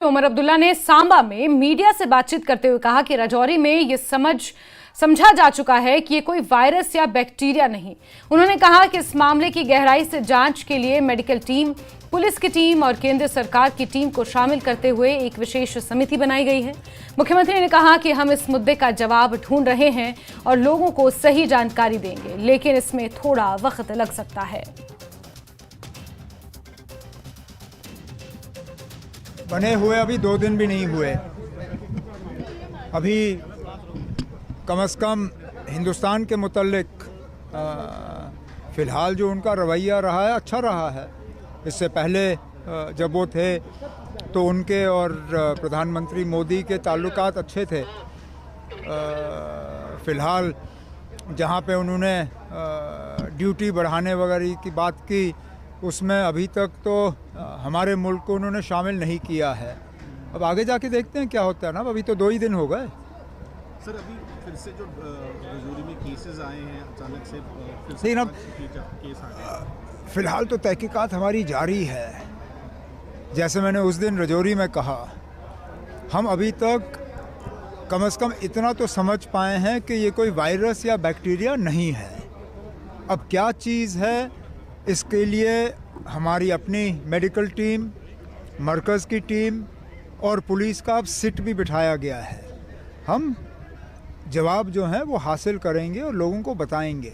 उमर अब्दुल्ला ने सांबा में मीडिया से बातचीत करते हुए कहा कि राजौरी में ये समझा जा चुका है कि ये कोई वायरस या बैक्टीरिया नहीं। उन्होंने कहा कि इस मामले की गहराई से जांच के लिए मेडिकल टीम, पुलिस की टीम और केंद्र सरकार की टीम को शामिल करते हुए एक विशेष समिति बनाई गई है। मुख्यमंत्री ने कहा कि हम इस मुद्दे का जवाब ढूंढ रहे हैं और लोगों को सही जानकारी देंगे, लेकिन इसमें थोड़ा वक्त लग सकता है। बने हुए अभी 2 दिन भी नहीं हुए। अभी कम से कम हिंदुस्तान के मुतल्लिक फ़िलहाल जो उनका रवैया रहा है अच्छा रहा है। इससे पहले जब वो थे तो उनके और प्रधानमंत्री मोदी के ताल्लुकात अच्छे थे। फ़िलहाल जहाँ पे उन्होंने ड्यूटी बढ़ाने वगैरह की बात की, उसमें अभी तक तो हमारे मुल्क को उन्होंने शामिल नहीं किया है। अब आगे जाके देखते हैं क्या होता है ना। अभी तो 2 ही दिन हो गए। सर, अभी फिर से जो रजौरी में केसेस आए हैं अचानक से, नहीं ना, केस आ गए। फ़िलहाल तो तहकीकात हमारी जारी है। जैसे मैंने उस दिन रजौरी में कहा, हम अभी तक कम से कम इतना तो समझ पाए हैं कि ये कोई वायरस या बैक्टीरिया नहीं है। अब क्या चीज़ है, इसके लिए हमारी अपनी मेडिकल टीम, मरकज़ की टीम और पुलिस का अब सिट भी बिठाया गया है। हम जवाब जो है वो हासिल करेंगे और लोगों को बताएंगे।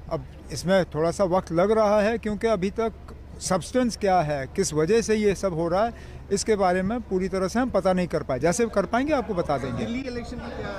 अब इसमें थोड़ा सा वक्त लग रहा है क्योंकि अभी तक सब्सटेंस क्या है, किस वजह से ये सब हो रहा है, इसके बारे में पूरी तरह से हम पता नहीं कर पाए। जैसे कर पाएंगे आपको बता देंगे। दिल्ली इलेक्शन का क्या